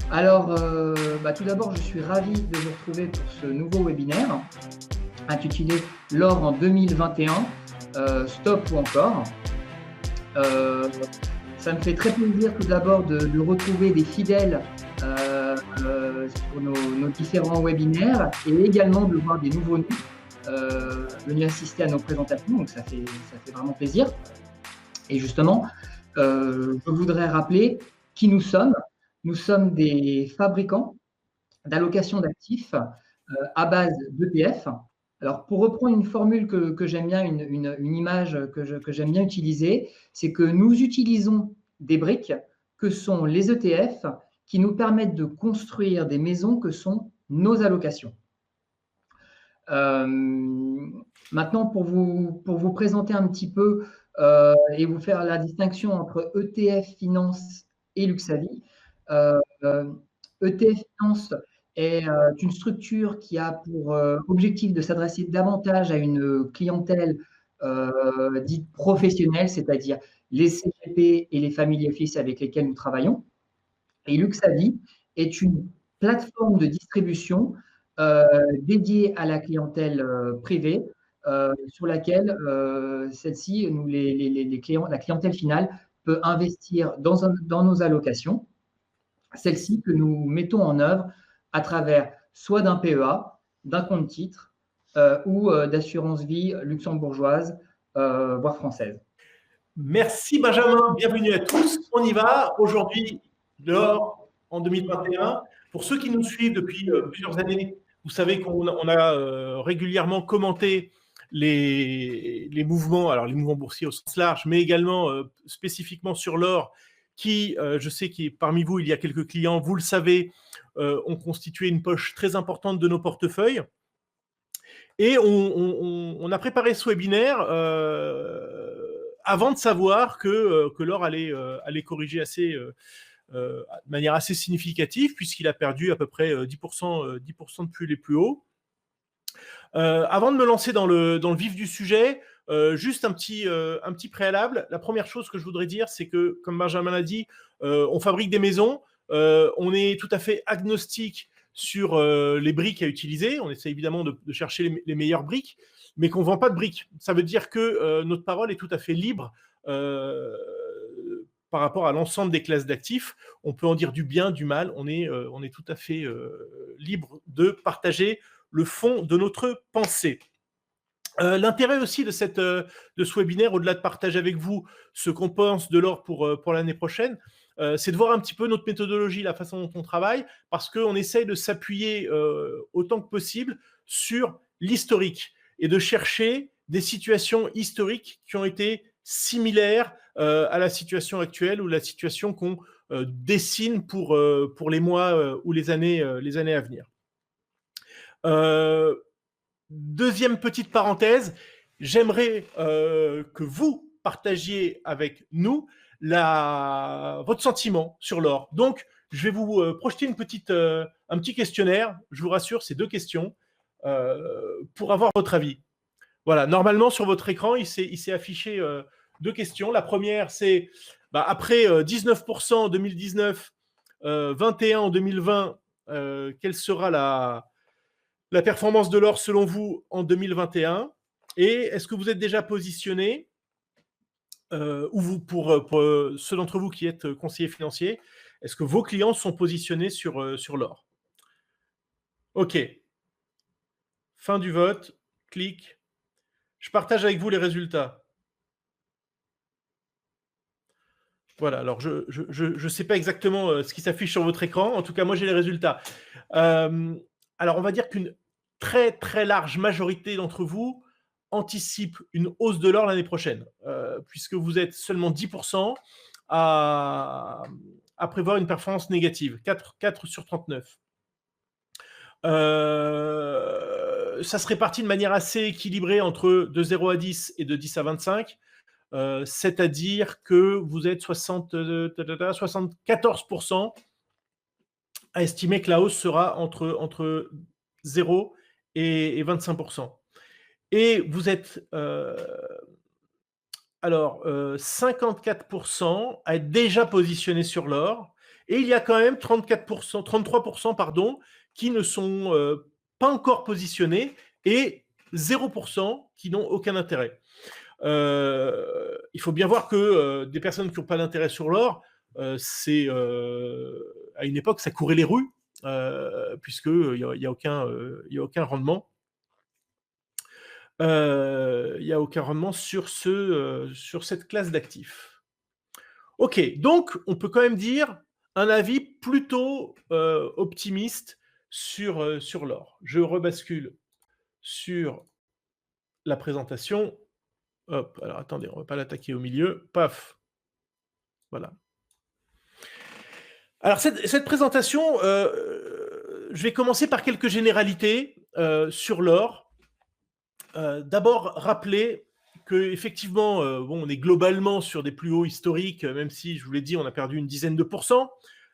Alors, tout d'abord, je suis ravi de vous retrouver pour ce nouveau webinaire intitulé «L'or en 2021, stop ou encore?». Heu, Ça me fait très plaisir tout d'abord de retrouver des fidèles, sur nos différents webinaires et également de voir des nouveaux nez, venus assister à nos présentations, donc ça fait vraiment plaisir. Et justement, je voudrais rappeler qui nous sommes. Nous sommes des fabricants d'allocation d'actifs, à base d'ETF. Alors pour reprendre une formule que j'aime bien, une image que j'aime bien utiliser, c'est que nous utilisons des briques que sont les ETF qui nous permettent de construire des maisons que sont nos allocations. Maintenant pour vous présenter un petit peu, et vous faire la distinction entre ETF Finance et Luxavi. ETF Finance est une structure qui a pour objectif de s'adresser davantage à une clientèle dite professionnelle, c'est-à-dire les CGP et les family office avec lesquels nous travaillons. Et Luxavi est une plateforme de distribution dédiée à la clientèle privée, sur laquelle celle-ci, les clients, la clientèle finale peut investir dans nos allocations, celles-ci que nous mettons en œuvre à travers soit d'un PEA, d'un compte titre ou d'assurance vie luxembourgeoise, voire française. Merci Benjamin, bienvenue à tous. On y va. Aujourd'hui, l'or en 2021. Pour ceux qui nous suivent depuis plusieurs années, vous savez qu'on a régulièrement commenté les mouvements, alors les mouvements boursiers au sens large, mais également spécifiquement sur l'or, qui, je sais qu'il parmi vous, il y a quelques clients, vous le savez, ont constitué une poche très importante de nos portefeuilles. Et on a préparé ce webinaire avant de savoir que l'or allait corriger de manière assez significative, puisqu'il a perdu à peu près 10%, 10% depuis les plus hauts. Avant de me lancer dans le vif du sujet, juste un petit préalable. La première chose que je voudrais dire, c'est que, comme Benjamin l'a dit, on fabrique des maisons. On est tout à fait agnostique sur les briques à utiliser. On essaie évidemment de chercher les meilleures briques, mais qu'on ne vend pas de briques. Ça veut dire que notre parole est tout à fait libre par rapport à l'ensemble des classes d'actifs. On peut en dire du bien, du mal. On est tout à fait libre de partager le fond de notre pensée. L'intérêt aussi de ce webinaire, au-delà de partager avec vous ce qu'on pense de l'or pour l'année prochaine, c'est de voir un petit peu notre méthodologie, la façon dont on travaille, parce qu'on essaye de s'appuyer autant que possible sur l'historique et de chercher des situations historiques qui ont été similaires à la situation actuelle ou la situation qu'on dessine pour les mois ou les années à venir. Deuxième petite parenthèse, j'aimerais que vous partagiez avec nous votre sentiment sur l'or. Donc, je vais vous projeter un petit questionnaire. Je vous rassure, c'est 2 questions pour avoir votre avis. Voilà, normalement, sur votre écran, il s'est affiché 2 questions. La première, c'est après 19% en 2019, 21 en 2020, quelle sera la performance de l'or selon vous en 2021? Et est-ce que vous êtes déjà positionné, ou pour ceux d'entre vous qui êtes conseillers financiers, est-ce que vos clients sont positionnés sur l'or? OK. Fin du vote. Clic. Je partage avec vous les résultats. Voilà, alors je sais pas exactement ce qui s'affiche sur votre écran. En tout cas, moi, j'ai les résultats. Alors, on va dire qu'une très, très large majorité d'entre vous anticipe une hausse de l'or l'année prochaine, puisque vous êtes seulement 10% à prévoir une performance négative, 4 sur 39. Ça se répartit de manière assez équilibrée entre de 0 à 10 et de 10 à 25. C'est-à-dire que vous êtes 74% à estimer que la hausse sera entre 0 et 25%. Et vous êtes 54% à être déjà positionné sur l'or Et il y a quand même 34%, 33% pardon, qui ne sont pas encore positionnés et 0% qui n'ont aucun intérêt. Il faut bien voir que des personnes qui n'ont pas d'intérêt sur l'or, c'est à une époque ça courait les rues, puisqu'il n'y a aucun rendement. Il n'y a aucun rendement sur cette classe d'actifs. Ok, donc on peut quand même dire un avis plutôt optimiste sur l'or. Je rebascule sur la présentation. Hop, alors attendez, on ne va pas l'attaquer au milieu. Paf. Voilà. Alors cette présentation, je vais commencer par quelques généralités sur l'or. D'abord, rappeler qu'effectivement, on est globalement sur des plus hauts historiques, même si, je vous l'ai dit, on a perdu une dizaine de pourcents,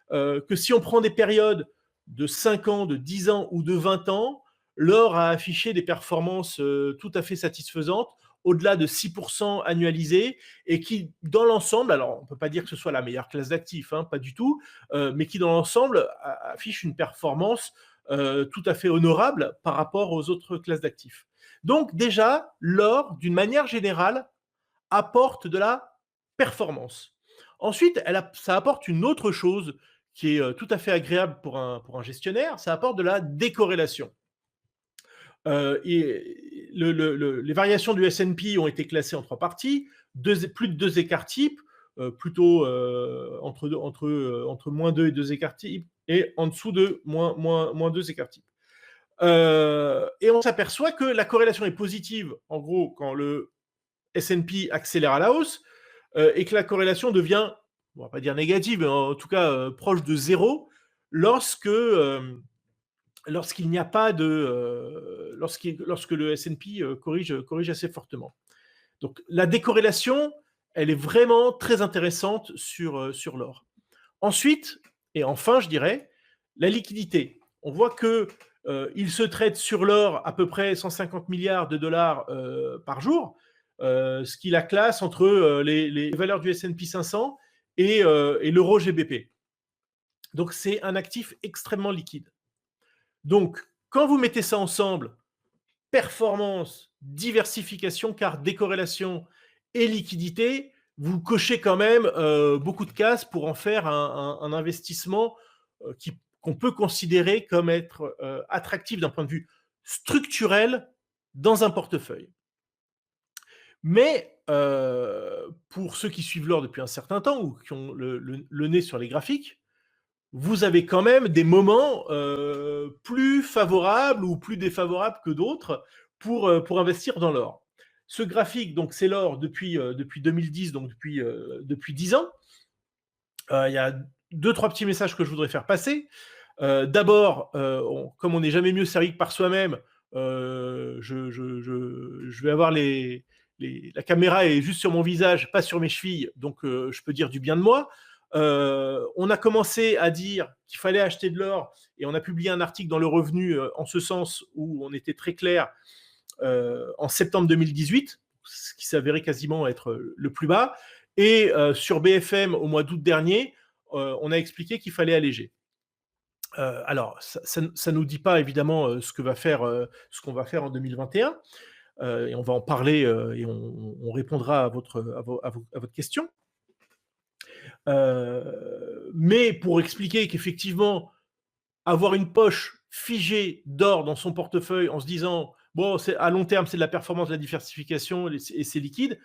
que si on prend des périodes de 5 ans, de 10 ans ou de 20 ans, l'or a affiché des performances tout à fait satisfaisantes, au-delà de 6% annualisés, et qui, dans l'ensemble, alors on ne peut pas dire que ce soit la meilleure classe d'actifs, hein, pas du tout, mais qui, dans l'ensemble, affiche une performance tout à fait honorable par rapport aux autres classes d'actifs. Donc déjà, l'or, d'une manière générale, apporte de la performance. Ensuite, ça apporte une autre chose qui est tout à fait agréable pour un gestionnaire, ça apporte de la décorrélation. Les variations du S&P ont été classées en 3 parties, plus de 2 écarts types, plutôt entre moins 2 et 2 écarts types, et en dessous de moins 2 écarts types. Et on s'aperçoit que la corrélation est positive, en gros, quand le S&P accélère à la hausse, et que la corrélation devient, on ne va pas dire négative, mais en tout cas proche de zéro, lorsque lorsqu'il n'y a pas de lorsque le S&P corrige assez fortement. Donc la décorrélation, elle est vraiment très intéressante sur l'or. Ensuite, et enfin, je dirais, la liquidité. On voit que il se trade sur l'or à peu près 150 milliards de dollars par jour, ce qui la classe entre les valeurs du S&P 500 et l'euro GBP. Donc c'est un actif extrêmement liquide. Donc, quand vous mettez ça ensemble, performance, diversification, car décorrélation et liquidité, vous cochez quand même beaucoup de cases pour en faire un investissement qu'on peut considérer comme être attractif d'un point de vue structurel dans un portefeuille. Mais pour ceux qui suivent l'or depuis un certain temps ou qui ont le nez sur les graphiques, vous avez quand même des moments plus favorables ou plus défavorables que d'autres pour investir dans l'or. Ce graphique, donc c'est l'or depuis 2010, donc depuis 10 ans. Il y a 2-3 petits messages que je voudrais faire passer. D'abord, comme on n'est jamais mieux servi que par soi-même, je vais avoir la caméra est juste sur mon visage, pas sur mes chevilles, donc je peux dire du bien de moi. On a commencé à dire qu'il fallait acheter de l'or et on a publié un article dans Le Revenu en ce sens où on était très clair en septembre 2018, ce qui s'avérait quasiment être le plus bas. Et sur BFM au mois d'août dernier, on a expliqué qu'il fallait alléger. Alors, ça ne nous dit pas évidemment ce qu'on va faire en 2021. Et on va en parler et on répondra à votre question. Mais pour expliquer qu'effectivement, avoir une poche figée d'or dans son portefeuille en se disant, bon, à long terme, c'est de la performance, de la diversification et c'est liquide,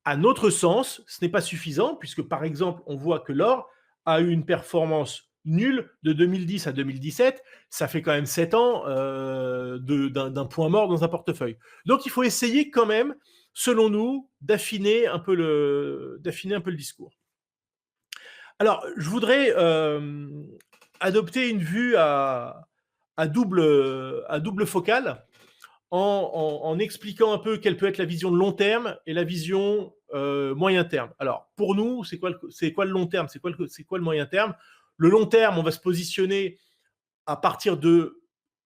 à notre sens, ce n'est pas suffisant, puisque par exemple, on voit que l'or a eu une performance nulle de 2010 à 2017, ça fait quand même 7 ans d'un point mort dans un portefeuille. Donc il faut essayer quand même, selon nous, d'affiner un peu le discours. Alors, je voudrais adopter une vue à double focale en expliquant un peu quelle peut être la vision de long terme et la vision moyen terme. Alors, pour nous, c'est quoi le long terme ? C'est quoi le moyen terme ? Le long terme, on va se positionner à partir de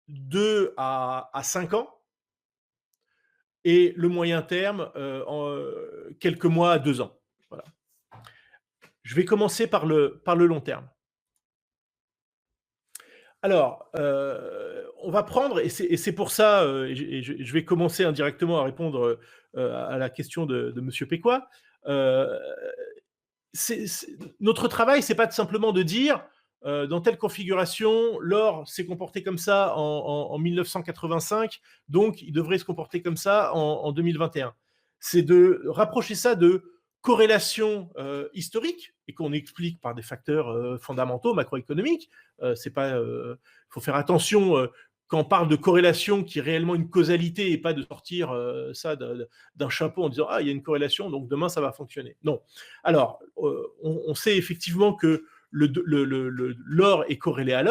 2 à 5 ans. Et le moyen terme, quelques mois à 2 ans. Voilà. Je vais commencer par le long terme. Alors, on va prendre, et c'est pour ça, et je vais commencer indirectement à répondre à la question de Monsieur Péquois. Euh, Notre travail, c'est pas simplement de dire dans telle configuration, l'or s'est comporté comme ça en 1985, donc il devrait se comporter comme ça en 2021. C'est de rapprocher ça de corrélations historiques et qu'on explique par des facteurs fondamentaux macroéconomiques. C'est pas, faut faire attention quand on parle de corrélation qui est réellement une causalité et pas de sortir ça d'un chapeau en disant ah il y a une corrélation donc demain ça va fonctionner. Non. Alors on sait effectivement que l'or est corrélé à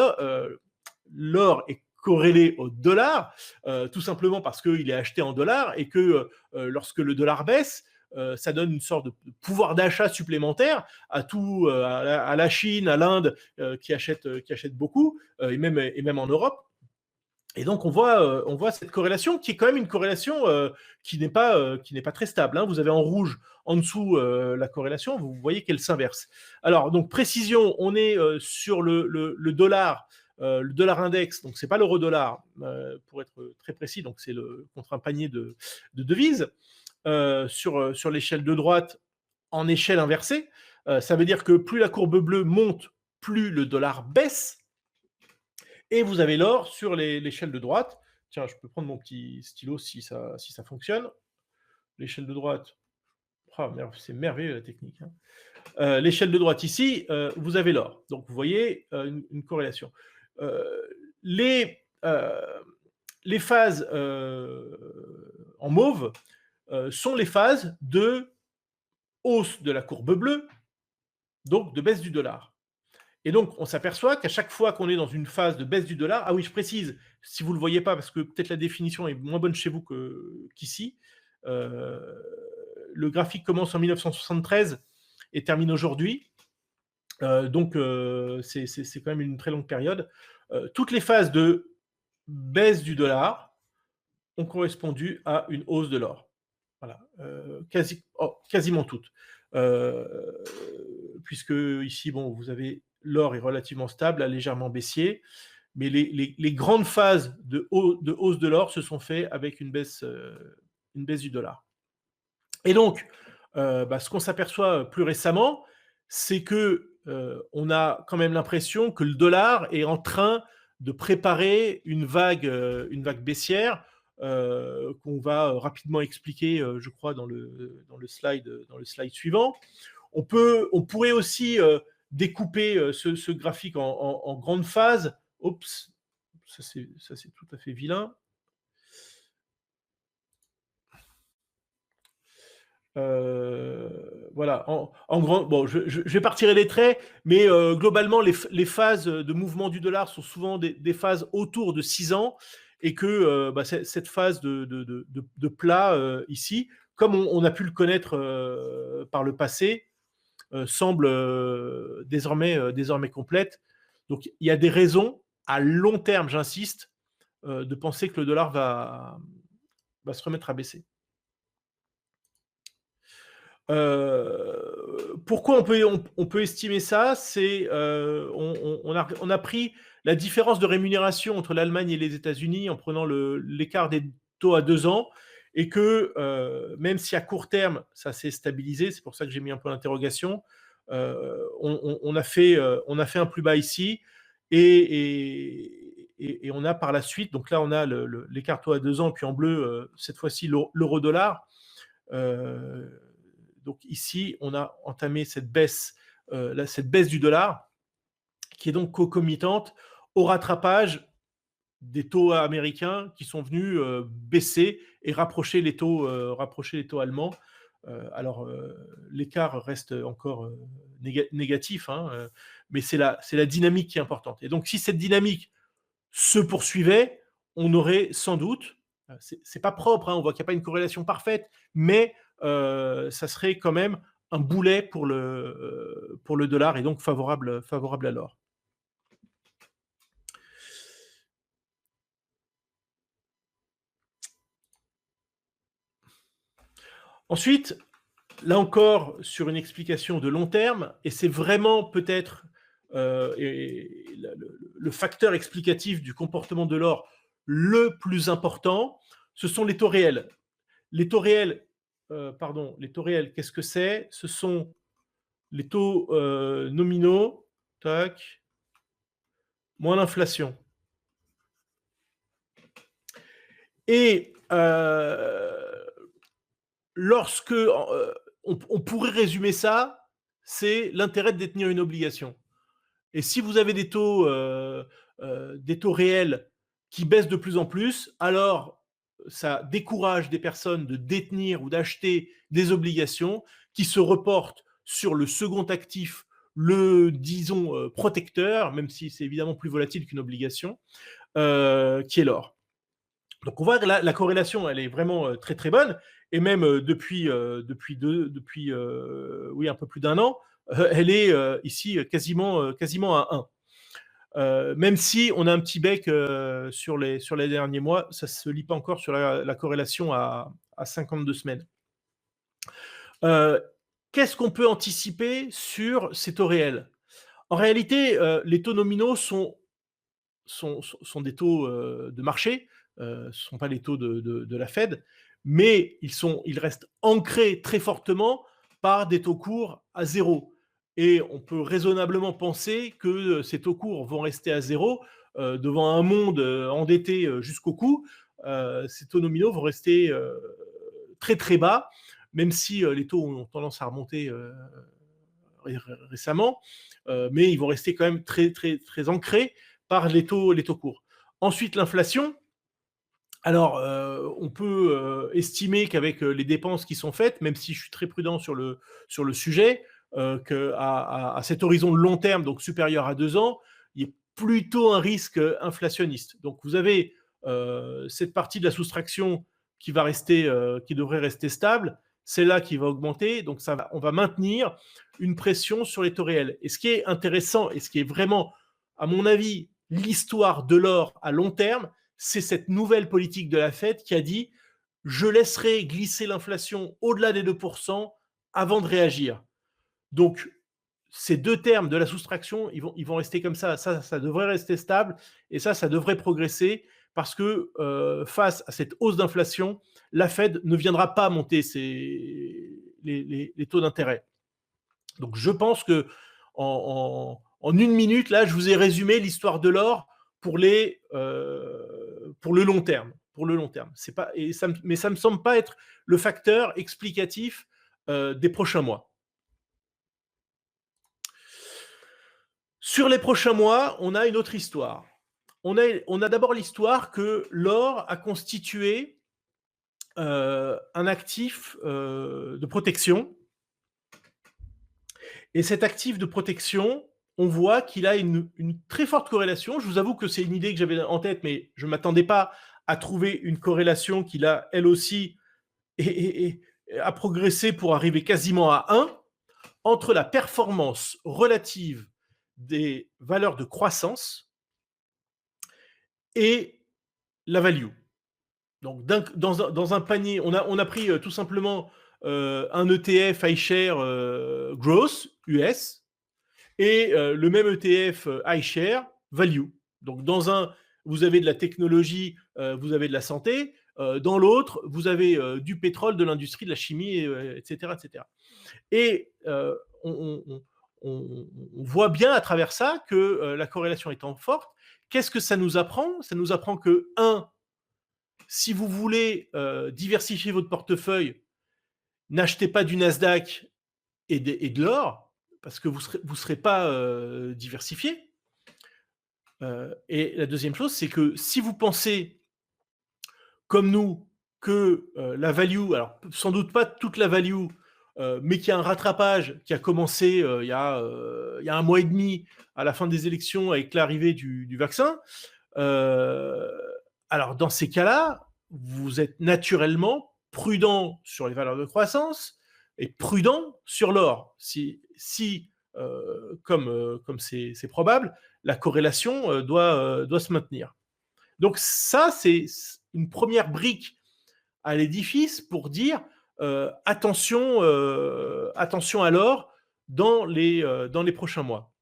l'or est corrélé au dollar, tout simplement parce qu'il est acheté en dollars et que lorsque le dollar baisse, ça donne une sorte de pouvoir d'achat supplémentaire à la Chine, à l'Inde qui achètent beaucoup, et même en Europe. Et donc on voit cette corrélation qui est quand même une corrélation qui n'est pas très stable. Hein. Vous avez en rouge en dessous la corrélation, vous voyez qu'elle s'inverse. Alors donc précision, on est sur le dollar index, donc c'est pas l'euro-dollar pour être très précis, donc c'est contre un panier de devises sur l'échelle de droite en échelle inversée. Ça veut dire que plus la courbe bleue monte, plus le dollar baisse. Et vous avez l'or sur l'échelle de droite. Tiens, je peux prendre mon petit stylo si ça fonctionne. L'échelle de droite. Oh, c'est merveilleux la technique. Hein. L'échelle de droite ici, vous avez l'or. Donc vous voyez une corrélation. Les phases en mauve sont les phases de hausse de la courbe bleue, donc de baisse du dollar. Et donc, on s'aperçoit qu'à chaque fois qu'on est dans une phase de baisse du dollar, ah oui, je précise, si vous ne le voyez pas, parce que peut-être la définition est moins bonne chez vous qu'ici, le graphique commence en 1973 et termine aujourd'hui. Donc, c'est quand même une très longue période. Toutes les phases de baisse du dollar ont correspondu à une hausse de l'or. Voilà, quasiment toutes. Puisque ici, bon, vous avez l'or est relativement stable, a légèrement baissier, mais les grandes phases de hausse de l'or se sont faites avec une baisse du dollar. Et donc, ce qu'on s'aperçoit plus récemment, c'est que on a quand même l'impression que le dollar est en train de préparer une vague baissière qu'on va rapidement expliquer, je crois, dans le slide suivant. On pourrait aussi découper ce graphique en grandes phases. Oups, ça c'est tout à fait vilain. Voilà, en grand, bon, je vais pas retirer les traits, mais globalement, les phases de mouvement du dollar sont souvent des phases autour de 6 ans, et que cette phase de plat ici, comme on a pu le connaître par le passé, semble désormais complète. Donc, il y a des raisons, à long terme, j'insiste, de penser que le dollar va se remettre à baisser. Pourquoi on peut estimer ça? C'est on a pris la différence de rémunération entre l'Allemagne et les États-Unis en prenant l'écart des taux à 2 ans, et que même si à court terme ça s'est stabilisé, c'est pour ça que j'ai mis un point d'interrogation, on a fait un plus bas ici, et on a par la suite, donc là on a l'écart taux à 2 ans, puis en bleu cette fois-ci l'euro-dollar. Donc ici, on a entamé cette baisse du dollar, qui est donc concomitante au rattrapage des taux américains qui sont venus baisser et rapprocher les taux allemands. Alors, l'écart reste encore négatif, hein, mais c'est la dynamique qui est importante. Et donc, si cette dynamique se poursuivait, on aurait sans doute, c'est pas propre, hein, on voit qu'il n'y a pas une corrélation parfaite, mais ça serait quand même un boulet pour le dollar, et donc favorable à l'or. Ensuite, là encore, sur une explication de long terme, et c'est vraiment peut-être et le facteur explicatif du comportement de l'or le plus important, ce sont les taux réels. Les taux réels, qu'est-ce que c'est? Ce sont les taux nominaux, tac, moins l'inflation. Et lorsque on pourrait résumer ça, c'est l'intérêt de détenir une obligation. Et si vous avez des taux réels qui baissent de plus en plus, alors ça décourage des personnes de détenir ou d'acheter des obligations qui se reportent sur le second actif, disons, protecteur, même si c'est évidemment plus volatile qu'une obligation, qui est l'or. Donc on voit que la corrélation, elle est vraiment très très bonne, et même depuis un peu plus d'un an, elle est ici quasiment à 1. Même si on a un petit bec sur les derniers mois, ça ne se lit pas encore sur la corrélation à 52 semaines. Qu'est-ce qu'on peut anticiper sur ces taux réels? En réalité, les taux nominaux sont des taux de marché, ce ne sont pas les taux de la Fed, mais ils restent ancrés très fortement par des taux courts à zéro. Et on peut raisonnablement penser que ces taux courts vont rester à zéro devant un monde endetté jusqu'au cou. Ces taux nominaux vont rester très très bas, même si les taux ont tendance à remonter récemment, mais ils vont rester quand même très très très ancrés par les taux courts. Ensuite, l'inflation. Alors, on peut estimer qu'avec les dépenses qui sont faites, même si je suis très prudent sur le sujet, qu'à cet horizon de long terme, donc supérieur à 2 ans, il y a plutôt un risque inflationniste. Donc, vous avez cette partie de la soustraction qui devrait rester stable, celle-là qui va augmenter, donc on va maintenir une pression sur les taux réels. Et ce qui est intéressant, et ce qui est vraiment, à mon avis, l'histoire de l'or à long terme, c'est cette nouvelle politique de la Fed qui a dit « je laisserai glisser l'inflation au-delà des 2% avant de réagir ». Donc, ces deux termes de la soustraction, ils vont rester comme ça. Ça devrait rester stable, et ça devrait progresser, parce que face à cette hausse d'inflation, la Fed ne viendra pas monter les taux d'intérêt. Donc, je pense que en 1 minute, là, je vous ai résumé l'histoire de l'or pour le long terme. Mais ça me semble pas être le facteur explicatif des prochains mois. Sur les prochains mois, on a une autre histoire. On a d'abord l'histoire que l'or a constitué un actif de protection. Et cet actif de protection, on voit qu'il a une très forte corrélation. Je vous avoue que c'est une idée que j'avais en tête, mais je ne m'attendais pas à trouver une corrélation qui, là, elle aussi, a progressé pour arriver quasiment à 1, entre la performance relative des valeurs de croissance et la value. Donc, dans un panier, on a pris tout simplement un ETF iShare Growth US, et le même ETF iShare Value. Donc, dans un, vous avez de la technologie, vous avez de la santé. Dans l'autre, vous avez du pétrole, de l'industrie, de la chimie, etc., etc. Et on voit bien à travers ça que la corrélation étant forte, qu'est-ce que ça nous apprend? Ça nous apprend que, si vous voulez diversifier votre portefeuille, n'achetez pas du Nasdaq et de l'or, parce que vous serez pas diversifié. Et la deuxième chose, c'est que si vous pensez, comme nous, que la value, alors sans doute pas toute la value, mais qu'il y a un rattrapage qui a commencé il y a 1 mois et demi, à la fin des élections, avec l'arrivée du vaccin, alors dans ces cas-là, vous êtes naturellement prudent sur les valeurs de croissance et prudent sur l'or. Si comme c'est probable, la corrélation doit se maintenir. Donc ça, c'est une première brique à l'édifice pour dire attention à l'or dans les prochains mois.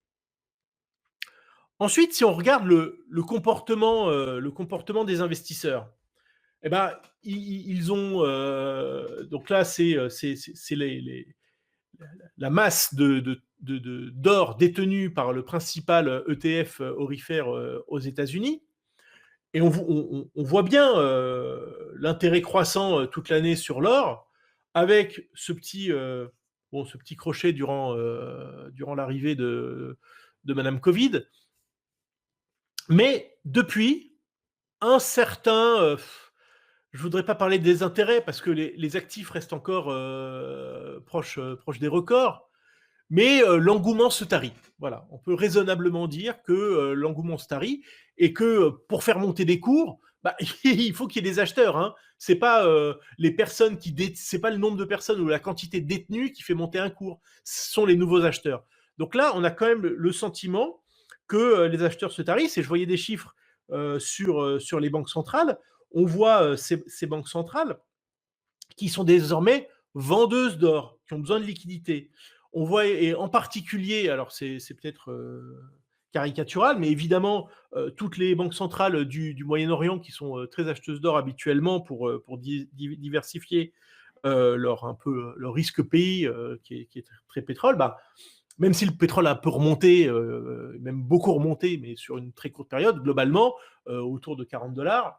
Ensuite, si on regarde le comportement des investisseurs, eh ben, ils ont donc là, c'est la masse d'or détenue par le principal ETF aurifère aux États-Unis. Et on voit bien l'intérêt croissant toute l'année sur l'or, avec ce petit crochet durant l'arrivée de Madame Covid. Mais depuis, un certain, je ne voudrais pas parler des intérêts parce que les actifs restent encore proches des records, mais l'engouement se tarit. Voilà, on peut raisonnablement dire que l'engouement se tarit et que pour faire monter des cours, bah, il faut qu'il y ait des acheteurs. Hein. C'est pas c'est pas le nombre de personnes ou la quantité détenue qui fait monter un cours. Ce sont les nouveaux acheteurs. Donc là, on a quand même le sentiment que les acheteurs se tarissent. Et je voyais des chiffres sur les banques centrales. On voit ces banques centrales qui sont désormais vendeuses d'or, qui ont besoin de liquidité. On voit, et en particulier, alors c'est peut-être caricatural, mais évidemment, toutes les banques centrales du Moyen-Orient qui sont très acheteuses d'or habituellement pour diversifier leur risque pays qui est très pétrole, bah, même si le pétrole a un peu remonté, même beaucoup remonté, mais sur une très courte période, globalement, autour de $40.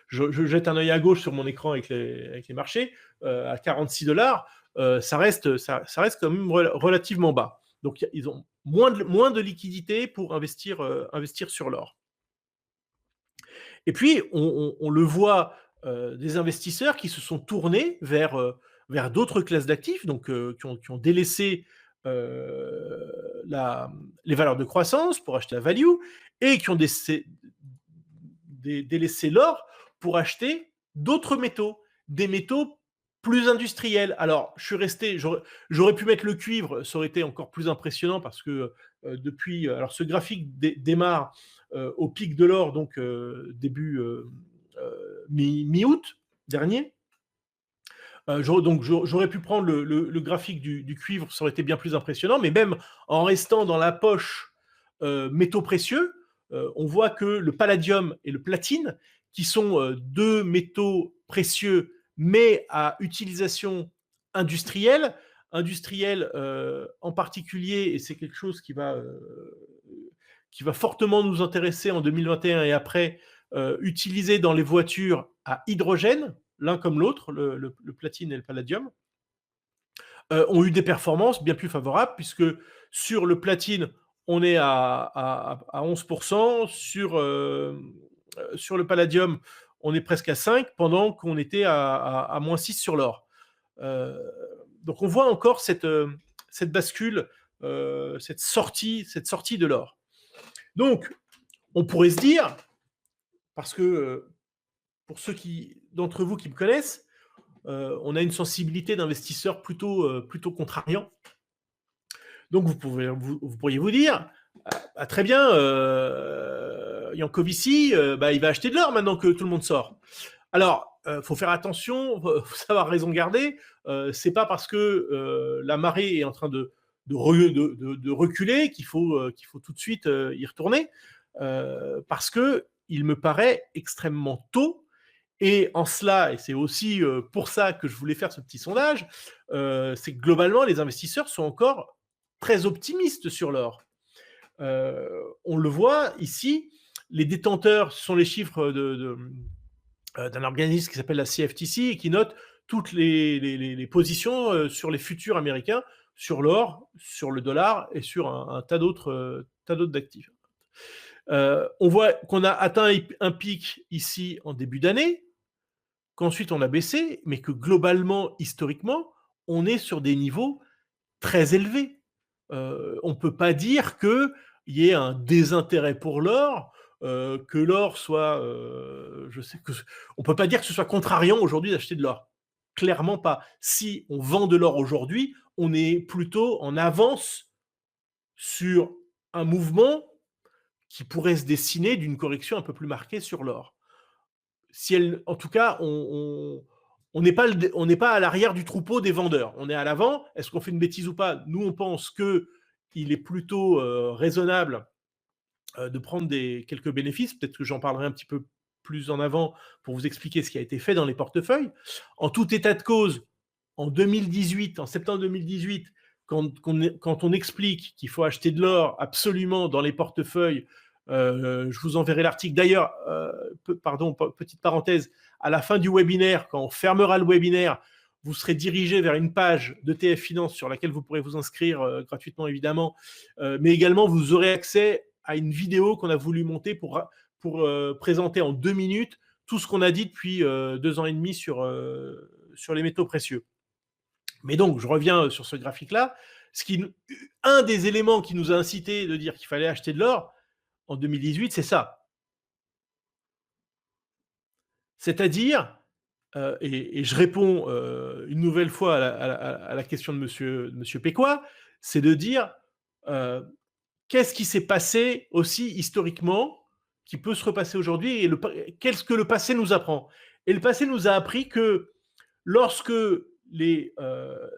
Je jette un œil à gauche sur mon écran avec les marchés, à $46, ça reste quand même relativement bas. Donc, ils ont moins de liquidités pour investir sur l'or. Et puis, on le voit, des investisseurs qui se sont tournés vers d'autres classes d'actifs, donc qui ont délaissé les valeurs de croissance pour acheter la value, et qui ont délaissé l'or pour acheter d'autres métaux, des métaux plus industriels. Alors, j'aurais pu mettre le cuivre, ça aurait été encore plus impressionnant parce que alors ce graphique démarre au pic de l'or, donc début mi-août dernier. Donc j'aurais pu prendre le graphique du cuivre, ça aurait été bien plus impressionnant, mais même en restant dans la poche métaux précieux, on voit que le palladium et le platine, qui sont deux métaux précieux, mais à utilisation industrielle en particulier, et c'est quelque chose qui va fortement nous intéresser en 2021 et après, utilisé dans les voitures à hydrogène, l'un comme l'autre, le platine et le palladium, ont eu des performances bien plus favorables, puisque sur le platine, on est à 11%, sur le palladium, on est presque à 5%, pendant qu'on était à moins 6% sur l'or. Donc on voit encore cette bascule, cette sortie de l'or. Donc, on pourrait se dire, parce que pour ceux d'entre vous qui me connaissent, on a une sensibilité d'investisseur plutôt contrariant. Donc, vous pourriez vous dire, très bien, Yankovici, il va acheter de l'or maintenant que tout le monde sort. Alors, faut faire attention, faut savoir raison garder. C'est pas parce que la marée est en train de reculer qu'il faut tout de suite y retourner, parce que il me paraît extrêmement tôt. Et en cela, et c'est aussi pour ça que je voulais faire ce petit sondage, c'est que globalement, les investisseurs sont encore très optimistes sur l'or. On le voit ici, les détenteurs, ce sont les chiffres d'un organisme qui s'appelle la CFTC et qui note toutes les positions sur les futurs américains, sur l'or, sur le dollar et sur un tas d'autres d'actifs. On voit qu'on a atteint un pic ici en début d'année, qu'ensuite on a baissé, mais que globalement, historiquement, on est sur des niveaux très élevés. On ne peut pas dire qu'il y ait un désintérêt pour l'or, que l'or soit... on ne peut pas dire que ce soit contrariant aujourd'hui d'acheter de l'or. Clairement pas. Si on vend de l'or aujourd'hui, on est plutôt en avance sur un mouvement qui pourrait se dessiner d'une correction un peu plus marquée sur l'or. En tout cas, on n'est pas à l'arrière du troupeau des vendeurs. On est à l'avant. Est-ce qu'on fait une bêtise ou pas? Nous, on pense qu'il il est plutôt raisonnable de prendre quelques bénéfices. Peut-être que j'en parlerai un petit peu plus en avant pour vous expliquer ce qui a été fait dans les portefeuilles. En tout état de cause, en 2018, en septembre 2018, quand on explique qu'il faut acheter de l'or absolument dans les portefeuilles, je vous enverrai l'article. D'ailleurs, pardon, petite parenthèse, à la fin du webinaire, quand on fermera le webinaire, vous serez dirigé vers une page d'ETF Finance sur laquelle vous pourrez vous inscrire gratuitement, évidemment, mais également vous aurez accès à une vidéo qu'on a voulu monter pour présenter en 2 minutes tout ce qu'on a dit depuis 2 ans et demi sur les métaux précieux. Mais donc, je reviens sur ce graphique-là. Un des éléments qui nous a incité de dire qu'il fallait acheter de l'or en 2018, c'est ça. C'est-à-dire, et je réponds une nouvelle fois à la question de monsieur Pécois, c'est de dire qu'est-ce qui s'est passé aussi historiquement qui peut se repasser aujourd'hui et qu'est-ce que le passé nous apprend. Et le passé nous a appris que lorsque les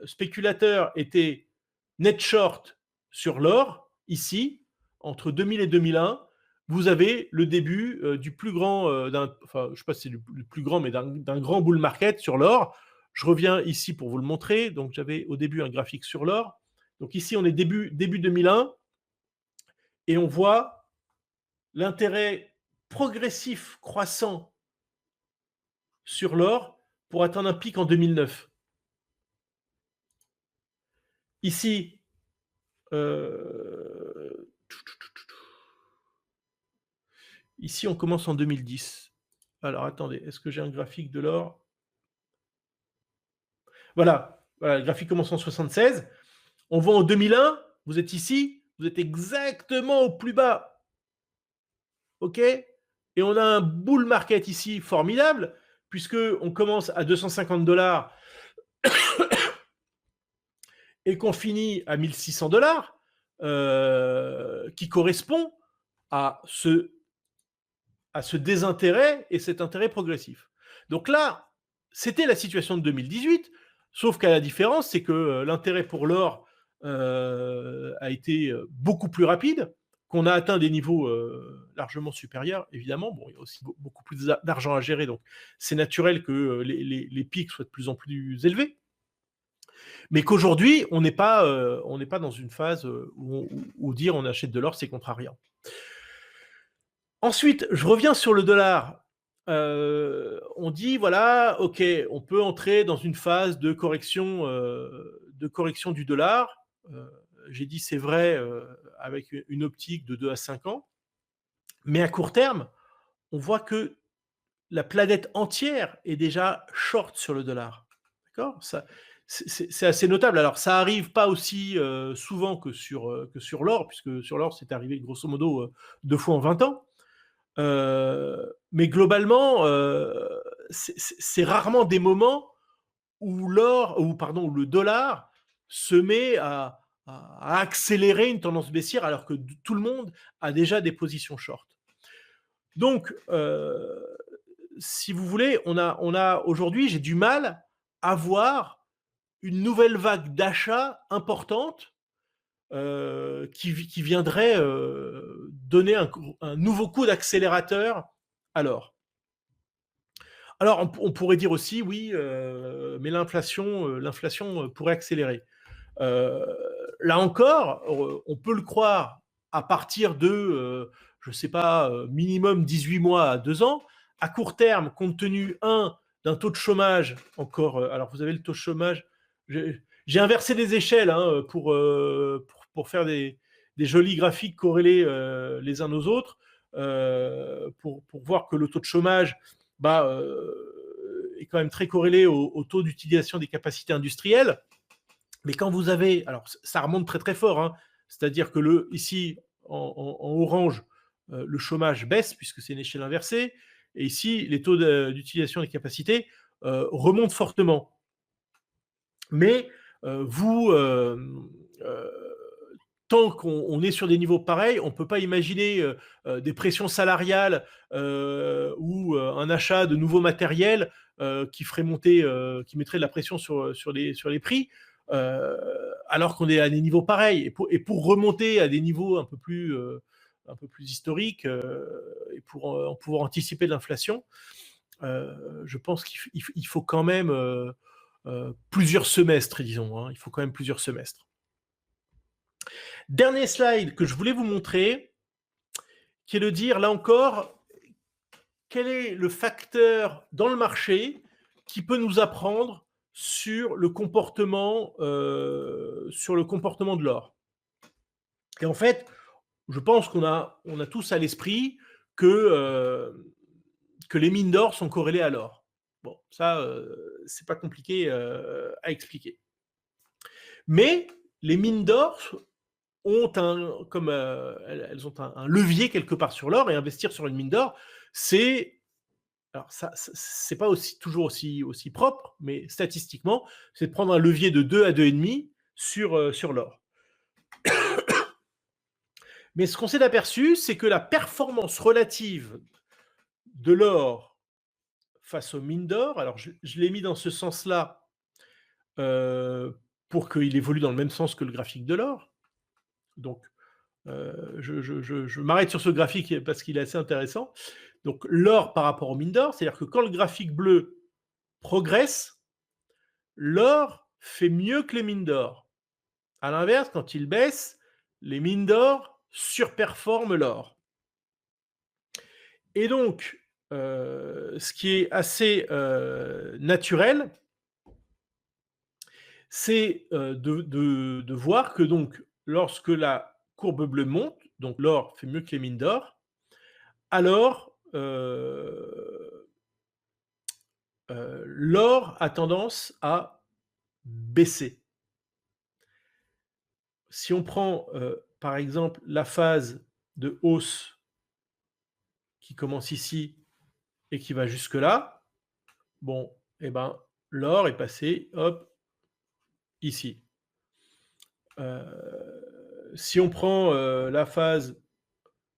spéculateurs étaient net short sur l'or, ici, entre 2000 et 2001, vous avez le début du plus grand, enfin, je ne sais pas si c'est le plus grand, mais d'un grand bull market sur l'or. Je reviens ici pour vous le montrer. Donc, j'avais au début un graphique sur l'or. Donc, ici, on est début 2001 et on voit l'intérêt progressif croissant sur l'or pour atteindre un pic en 2009. Ici, ici, on commence en 2010. Alors, attendez, est-ce que j'ai un graphique de l'or? Voilà, le graphique commence en 76. On voit en 2001, vous êtes ici, vous êtes exactement au plus bas. OK? Et on a un bull market ici formidable, puisqu'on commence à $250 et qu'on finit à $1 600, qui correspond à ce désintérêt et cet intérêt progressif. Donc là, c'était la situation de 2018, sauf qu'à la différence, c'est que l'intérêt pour l'or a été beaucoup plus rapide, qu'on a atteint des niveaux largement supérieurs, évidemment. Bon, il y a aussi beaucoup plus d'argent à gérer, donc c'est naturel que les pics soient de plus en plus élevés. Mais qu'aujourd'hui, on n'est pas dans une phase où dire on achète de l'or, c'est contrariant. Ensuite, je reviens sur le dollar. On dit, voilà, OK, on peut entrer dans une phase de correction du dollar. J'ai dit, c'est vrai, avec une optique de 2 à 5 ans. Mais à court terme, on voit que la planète entière est déjà short sur le dollar. D'accord ? Ça, c'est assez notable. Alors, ça n'arrive pas aussi souvent que sur l'or, puisque sur l'or, c'est arrivé grosso modo 2 fois en 20 ans. Mais globalement, c'est rarement des moments où le dollar se met à accélérer une tendance baissière alors que tout le monde a déjà des positions short. Donc, si vous voulez, on a aujourd'hui, j'ai du mal à voir une nouvelle vague d'achat importante qui viendrait donner un nouveau coup d'accélérateur à l'or. Alors, on pourrait dire aussi, oui, mais l'inflation pourrait accélérer. Là encore, on peut le croire à partir de, je ne sais pas, minimum 18 mois à 2 ans. À court terme, compte tenu, d'un taux de chômage encore. Alors, vous avez le taux de chômage. J'ai inversé les échelles pour faire des jolis graphiques corrélés les uns aux autres, pour voir que le taux de chômage est quand même très corrélé au taux d'utilisation des capacités industrielles. Mais quand vous avez... Alors, ça remonte très très fort, c'est-à-dire que ici, en orange, le chômage baisse puisque c'est une échelle inversée, et ici, les taux d'utilisation des capacités remontent fortement. Mais tant qu'on est sur des niveaux pareils, on ne peut pas imaginer des pressions salariales ou un achat de nouveaux matériels qui mettrait de la pression sur les prix. alors qu'on est à des niveaux pareils. Et pour remonter à des niveaux un peu plus historiques et pour en pouvoir anticiper l'inflation, je pense qu'il faut quand même plusieurs semestres, disons. Hein, il faut quand même plusieurs semestres. Dernier slide que je voulais vous montrer, qui est de dire, là encore, quel est le facteur dans le marché qui peut nous apprendre sur le comportement de l'or. Et en fait, je pense qu'on a tous à l'esprit que les mines d'or sont corrélées à l'or. Bon, ça, c'est pas compliqué à expliquer. Mais les mines d'or ont elles ont un levier quelque part sur l'or, et investir sur une mine d'or, alors ça, c'est pas toujours aussi propre, mais statistiquement, c'est de prendre un levier de 2 à 2,5 sur l'or. Mais ce qu'on s'est aperçu, c'est que la performance relative de l'or face aux mines d'or, alors je l'ai mis dans ce sens-là pour qu'il évolue dans le même sens que le graphique de l'or. Donc, je m'arrête sur ce graphique parce qu'il est assez intéressant. Donc, l'or par rapport aux mines d'or, c'est-à-dire que quand le graphique bleu progresse, l'or fait mieux que les mines d'or. À l'inverse, quand il baisse, les mines d'or surperforment l'or. Et donc, ce qui est assez naturel, c'est de voir que donc, lorsque la courbe bleue monte, donc l'or fait mieux que les mines d'or, alors l'or a tendance à baisser. Si on prend par exemple la phase de hausse qui commence ici et qui va jusque là, bon, eh ben, l'or est passé, hop, ici. Si on prend la phase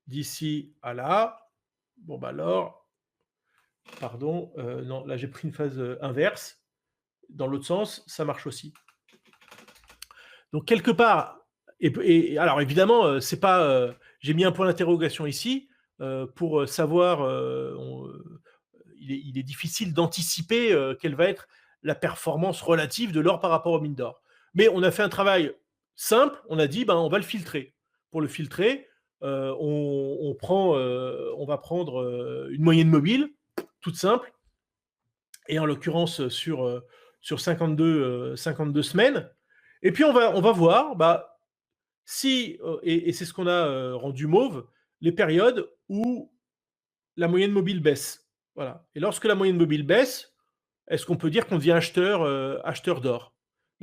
d'ici à là, bon, bah l'or, pardon, non, là j'ai pris une phase inverse. Dans l'autre sens, ça marche aussi. Donc quelque part, et alors évidemment, c'est pas, j'ai mis un point d'interrogation ici pour savoir. Il est difficile d'anticiper quelle va être la performance relative de l'or par rapport aux mines d'or. Mais on a fait un travail simple. On a dit, ben, on va le filtrer. Pour le filtrer, on va prendre une moyenne mobile, toute simple, et en l'occurrence sur 52 semaines. Et puis on va voir si, et c'est ce qu'on a rendu mauve, les périodes où la moyenne mobile baisse. Voilà. Et lorsque la moyenne mobile baisse, est-ce qu'on peut dire qu'on devient acheteur d'or?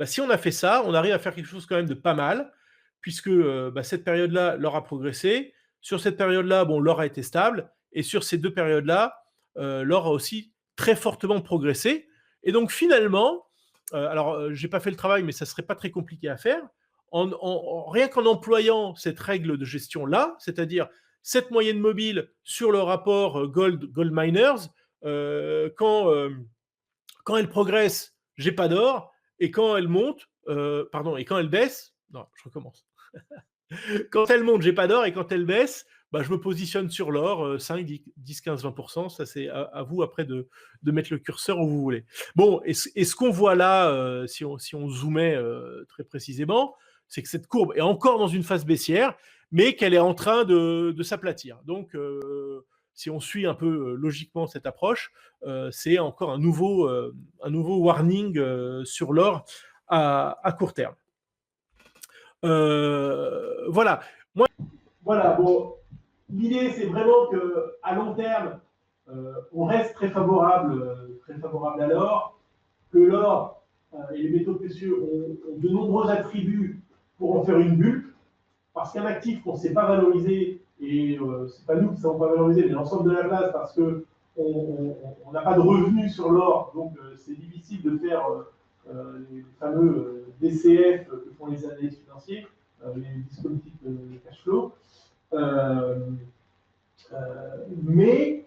Si on a fait ça, on arrive à faire quelque chose quand même de pas mal, puisque cette période-là, l'or a progressé. Sur cette période-là, bon, l'or a été stable. Et sur ces deux périodes-là, l'or a aussi très fortement progressé. Et donc finalement, alors j'ai pas fait le travail, mais ça serait pas très compliqué à faire, rien qu'en employant cette règle de gestion-là, c'est-à-dire cette moyenne mobile sur le rapport Gold Miners, quand elle progresse, j'ai pas d'or, et quand elle monte, et quand elle baisse, non, je recommence. Quand elle monte, j'ai pas d'or, et quand elle baisse, je me positionne sur l'or, 5, 10, 15, 20%. Ça, c'est à vous après de mettre le curseur où vous voulez. Bon, et ce qu'on voit là, si on zoomait très précisément, c'est que cette courbe est encore dans une phase baissière, mais qu'elle est en train de s'aplatir. Donc, si on suit un peu logiquement cette approche, c'est encore un nouveau warning sur l'or à court terme. Voilà. Voilà, bon, l'idée c'est vraiment qu'à long terme, on reste très favorable à l'or, que l'or et les métaux précieux ont de nombreux attributs pour en faire une bulle, parce qu'un actif qu'on ne sait pas valoriser, et c'est pas nous qui ne savons pas valoriser, mais l'ensemble de la place, parce qu'on n'a pas de revenus sur l'or, donc c'est difficile de faire les fameux DCF que font les analystes financiers, les discounted cash flow. Mais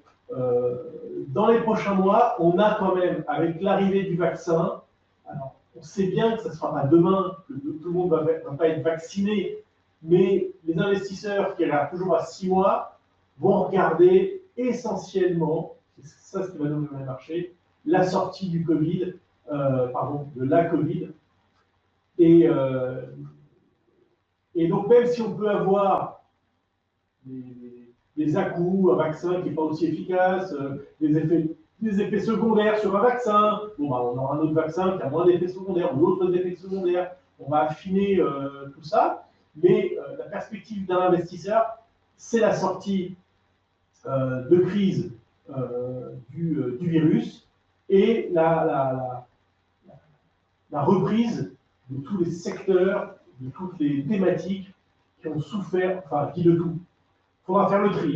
dans les prochains mois, on a quand même, avec l'arrivée du vaccin, alors on sait bien que ça ne sera pas demain, que tout le monde ne va pas être vacciné, mais les investisseurs qui regardent toujours à 6 mois vont regarder essentiellement, c'est ça ce qui va dominer le marché, la sortie du Covid, de la Covid. Et donc, même si on peut avoir des à-coups, un vaccin qui n'est pas aussi efficace, des effets secondaires sur un vaccin, bon, bah, on aura un autre vaccin qui a moins d'effets secondaires ou d'autres effets secondaires, on va affiner tout ça, mais la perspective d'un investisseur, c'est la sortie de crise du virus et la reprise de tous les secteurs, de toutes les thématiques qui ont souffert, enfin, qui de tout. Il faudra faire le tri.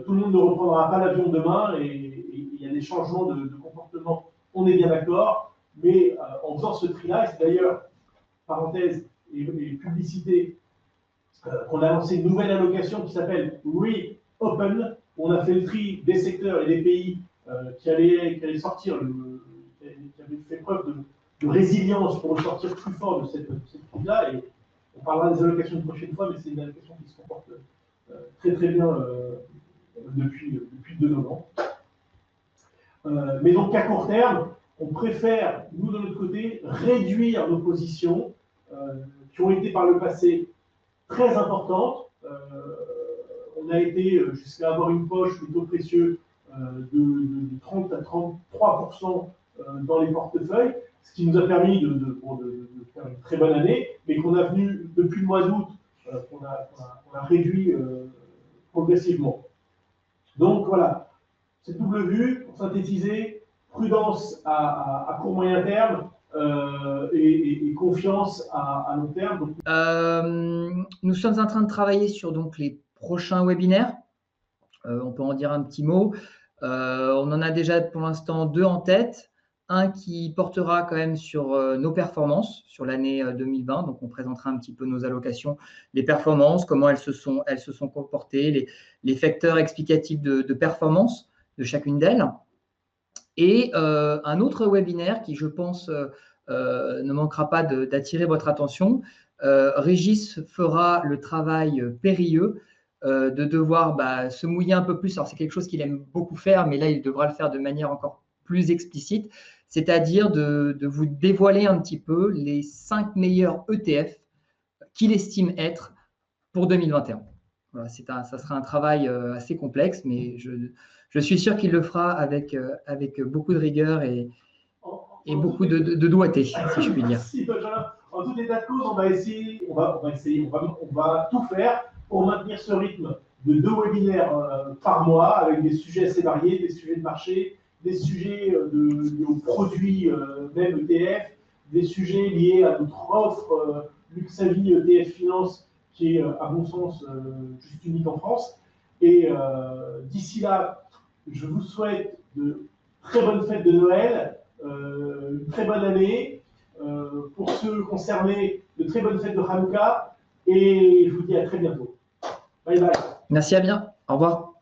Tout le monde ne reprendra pas l'avion demain et il y a des changements de comportement, on est bien d'accord, mais en faisant ce tri-là, et c'est d'ailleurs, parenthèse et publicité, qu'on a lancé une nouvelle allocation qui s'appelle Reopen. On a fait le tri des secteurs et des pays qui allaient sortir, qui avaient fait preuve de résilience pour sortir plus fort de cette crise-là. Et on parlera des allocations une prochaine fois, mais c'est une allocation qui se comporte très très bien depuis le 2 novembre. Mais donc à court terme, on préfère, nous de notre côté, réduire nos positions qui ont été par le passé très importantes. On a été jusqu'à avoir une poche de taux précieux de 30 à 33% dans les portefeuilles, ce qui nous a permis de faire une très bonne année, mais qu'on a venu depuis le mois d'août, qu'on a réduit progressivement. Donc voilà, cette double vue, pour synthétiser, prudence à court moyen terme et confiance à long terme. Donc, nous sommes en train de travailler sur donc, les prochains webinaires. On peut en dire un petit mot. On en a déjà pour l'instant 2 en tête. Un qui portera quand même sur nos performances sur l'année 2020. Donc, on présentera un petit peu nos allocations, les performances, comment elles se sont comportées, les facteurs explicatifs de performance de chacune d'elles. Et un autre webinaire qui, je pense, ne manquera pas d'attirer votre attention. Régis fera le travail périlleux de devoir se mouiller un peu plus. Alors, c'est quelque chose qu'il aime beaucoup faire, mais là, il devra le faire de manière encore plus explicite, c'est-à-dire de vous dévoiler un petit peu les 5 meilleurs ETF qu'il estime être pour 2021. Voilà, ça sera un travail assez complexe, mais je suis sûr qu'il le fera avec beaucoup de rigueur et beaucoup de doigté, si je puis dire. Merci, Benjamin. En tout état de cause, on va tout faire pour maintenir ce rythme de 2 webinaires par mois avec des sujets assez variés, des sujets de marché, des sujets de produits, même ETF, des sujets liés à notre offre Luxavie ETF Finance, qui est, à mon sens, juste unique en France. Et d'ici là, je vous souhaite de très bonnes fêtes de Noël, une très bonne année. Pour ceux concernés, de très bonnes fêtes de Hanouka. Et je vous dis à très bientôt. Bye bye. Merci à bien. Au revoir.